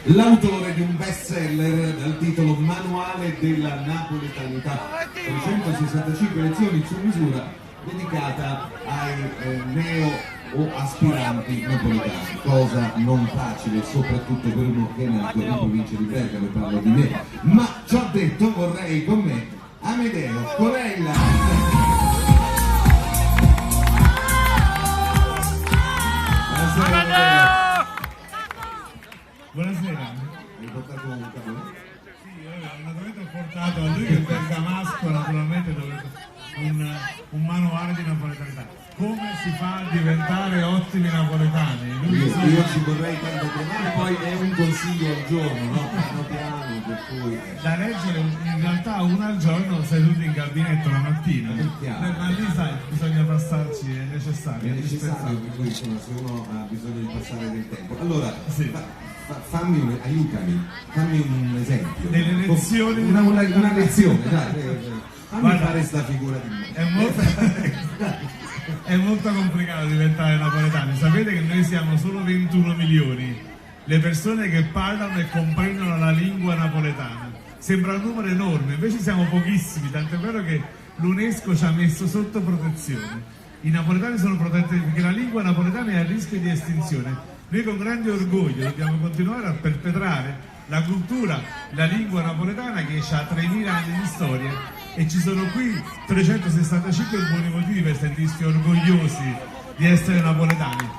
l'autore di un bestseller dal titolo Manuale della Napoletanità, 365 lezioni su misura dedicata ai neo o aspiranti napoletani, cosa non facile soprattutto per uno che è nato in provincia di Bergamo, e parlo di me. Ma ciò detto, vorrei con me Amedeo Corella. Buonasera. Hai portato un capo? Sì, naturalmente ho portato a lui che è bergamasco, naturalmente un manuale di napoletanità. Come si fa a diventare ottimi napoletani? Io ci vorrei tanto provare, poi è un consiglio al giorno, no? Piano piano, per cui... Da leggere in realtà uno al giorno seduti in gabinetto la mattina. Ma lì sai, bisogna passarci, è necessario. È necessario, per cui insomma, se uno ha bisogno di passare del tempo. Allora, sì. Aiutami, fammi un esempio. Delle lezioni? Una lezione, dai. Fammi fare sta figura di me. È molto complicato diventare napoletani. Sapete che noi siamo solo 21 milioni le persone che parlano e comprendono la lingua napoletana. Sembra un numero enorme, invece siamo pochissimi, tant'è vero che l'UNESCO ci ha messo sotto protezione. I napoletani sono protetti perché la lingua napoletana è a rischio di estinzione. Noi con grande orgoglio dobbiamo continuare a perpetrare la cultura, la lingua napoletana che ha 3.000 anni di storia, e ci sono qui 365 buoni motivi per sentirsi orgogliosi di essere napoletani,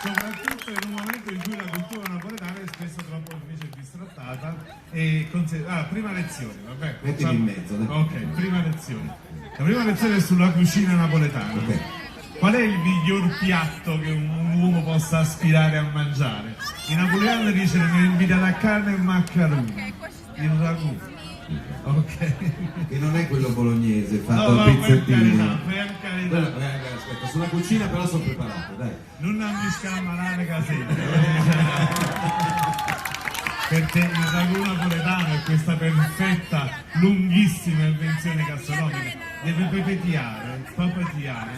soprattutto in un momento in cui la cultura napoletana è spesso troppo invece bistrattata e prima lezione, vabbè. Mettimi in mezzo, dai. Ok, prima lezione. La prima lezione è sulla cucina napoletana. Okay. Qual è il miglior piatto che un uomo possa aspirare a mangiare? In napoletano dice mi invita la carne e maccheroni, il ragù. Ok. Che non è quello bolognese fatto no, al pezzettino. Per carità. Aspetta, sulla cucina però sono preparato, dai. Non mi scammare casetta. Perché il ragù napoletano è questa perfetta, lunghissima invenzione gastronomica. Deve papetiare,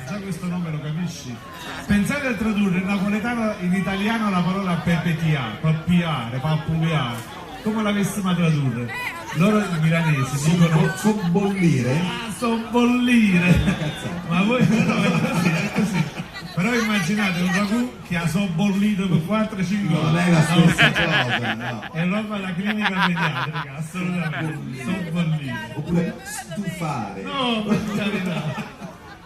già questo nome lo capisci? Pensate a tradurre in napoletano in italiano la parola papetiare, pappiare, pappuliare, come l'avessimo a tradurre? Loro i milanesi dicono sobbollire. Sobbollire. Ma voi no, è così. Però immaginate un ragù che ha sobbollito per 4-5 ore. Non è la stessa cosa, no. È roba da clinica pediatrica, assolutamente. Sobbollire. Oppure stufare. No, per carità.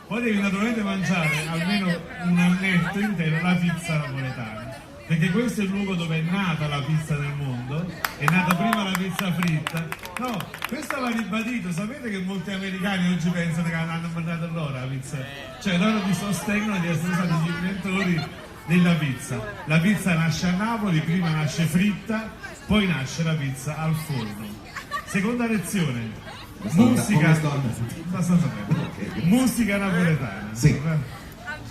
Poi devi naturalmente mangiare almeno un annetto intero la pizza napoletana. Perché questo è il luogo dove è nata la pizza nel mondo, è nata prima la pizza fritta. No, questo va ribadito, sapete che molti americani oggi pensano che hanno mandato loro la pizza? Cioè loro vi sostengono di essere stati gli inventori della pizza. La pizza nasce a Napoli, prima nasce fritta, poi nasce la pizza al forno. Seconda lezione, musica. Musica napoletana. Sì.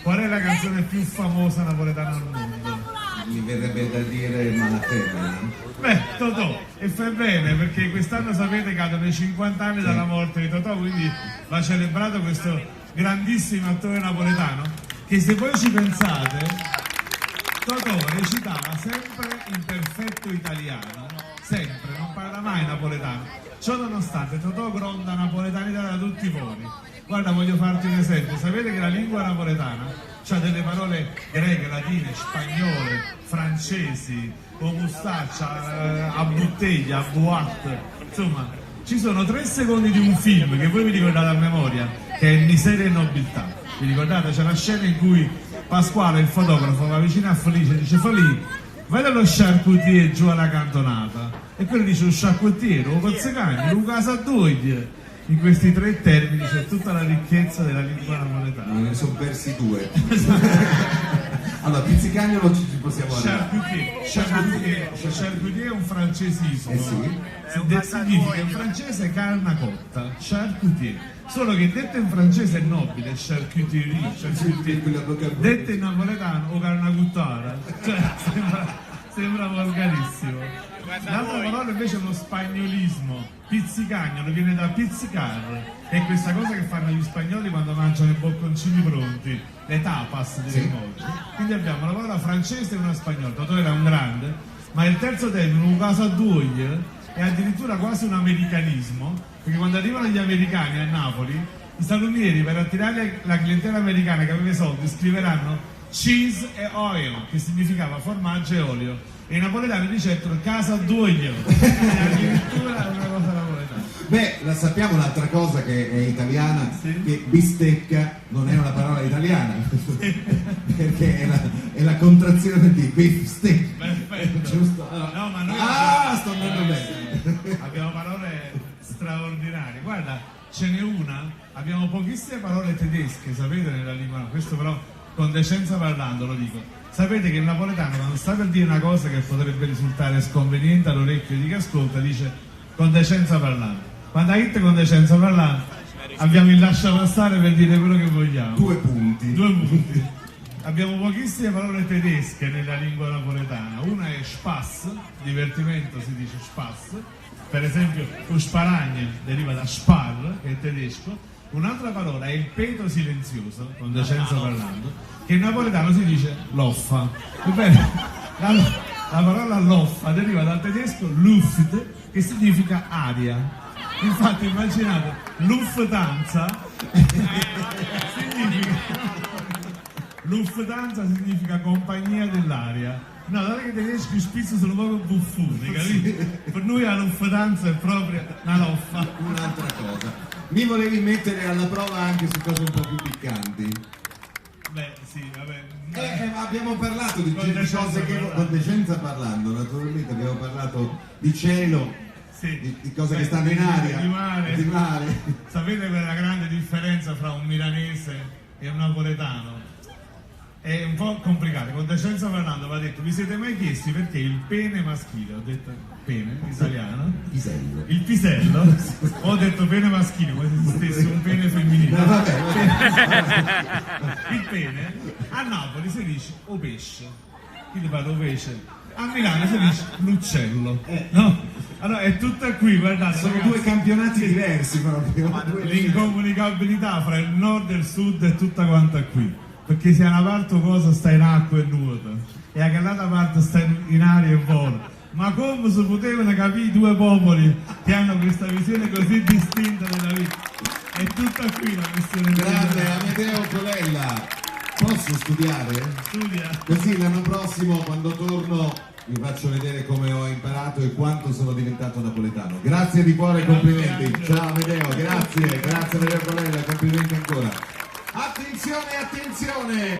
Qual è la canzone più famosa napoletana al mondo? Mi verrebbe da dire Malafemmina. Beh, Totò, e fa bene perché quest'anno sapete cadono i 50 anni dalla morte di Totò, quindi va celebrato questo grandissimo attore napoletano che, se voi ci pensate, Totò recitava sempre in perfetto italiano, sempre, non parla mai napoletano. Ciò nonostante Totò gronda napoletanità da tutti i pori. Guarda, voglio farti un esempio, sapete che la lingua napoletana c'ha delle parole greche, latine, spagnole, francesi, mustaccia, a bottiglia, a boîte, insomma, ci sono 3 secondi di un film che voi vi ricordate a memoria, che è Miseria e Nobiltà. Vi ricordate? C'è una scena in cui Pasquale, il fotografo, va vicino a Felice e dice: Falì, vai dallo charcutier giù alla cantonata. E quello dice: un charcutier, un cozzecagno, un casa a due. In questi 3 termini c'è tutta la ricchezza della lingua napoletana. Ne sono persi 2. Allora, pizzicagnolo ci possiamo arrivare. Charcutier è un francesismo. Sì. Significa in francese carne cotta, charcutier. Solo che detto in francese è nobile, charcuterie. Detto in napoletano o carne cottara. Cioè, sembra volgarissimo. L'altra parola invece è lo spagnolismo. Pizzicagnolo viene da pizzicare, è questa cosa che fanno gli spagnoli quando mangiano i bocconcini pronti. le tapas diremmo oggi. Quindi abbiamo una parola francese e una spagnola. Totò era un grande, ma il terzo termine, un caso a due, è addirittura quasi un americanismo, perché quando arrivano gli americani a Napoli, i salumieri per attirare la clientela americana che aveva i soldi scriveranno cheese e oil, che significava formaggio e olio, e i napoletani dicettero casa d'olio, addirittura una cosa napoletana. Beh, la sappiamo un'altra cosa che è italiana, Sì. che bistecca non è una parola italiana, perché è la contrazione di beef steak. Perfetto. Giusto? No, ma noi sto andando bene. abbiamo parole straordinarie. Guarda, ce n'è una, abbiamo pochissime parole tedesche, sapete, nella lingua, questo però con decenza parlando lo dico. Sapete che il napoletano quando sta per dire una cosa che potrebbe risultare sconveniente all'orecchio di chi ascolta, dice con decenza parlando. Quando hai detto con decenza parlando, abbiamo il lascia passare per dire quello che vogliamo. 2 punti. 2 punti. Abbiamo pochissime parole tedesche nella lingua napoletana. Una è Spaß, divertimento si dice Spaß. Per esempio, lo sparagne deriva da Spar, che è tedesco. Un'altra parola è il peto silenzioso, con decenza parlando, che in napoletano si dice loffa. Ebbene, la parola loffa deriva dal tedesco Luft, che significa aria. Infatti immaginate, Lufthansa significa compagnia dell'aria. No, guarda che i tedeschi spesso sono proprio buffoni, capito? Per noi la Lufthansa è proprio una loffa. Un'altra cosa. Mi volevi mettere alla prova anche su cose un po' più piccanti? Beh, sì, vabbè. Ma abbiamo parlato di Con decenza cose che parlando. con decenza parlando, naturalmente abbiamo parlato di cielo, Sì. di cose che stanno in aria, Di mare. di mare. Sapete qual è la grande differenza fra un milanese e un napoletano? È un po' complicato, con decenza parlando va detto, vi siete mai chiesti perché il pene maschile, ho detto pene, in italiano, Pisello. il pisello, ho detto pene maschile, come se esistesse un pene femminile. No, vabbè. Il pene, a Napoli si dice o pesce, quindi parlo pesce, a Milano si dice l'uccello, no? Allora è tutta qui, guardate, Sono ragazzi, 2 campionati diversi proprio. l'incomunicabilità fra il nord e il sud è tutta quanta qui. Perché se una parte cosa sta in acqua e nuota e a l'altra parte sta in aria e vola, ma come si potevano capire i 2 popoli che hanno questa visione così distinta della vita? È tutta qui la questione. Grande Amedeo Colella, posso studiare? Studia. Così l'anno prossimo quando torno vi faccio vedere come ho imparato e quanto sono diventato napoletano. Grazie di cuore, complimenti. Ciao Amedeo, grazie Amedeo Colella, complimenti ancora. Attenzione, attenzione!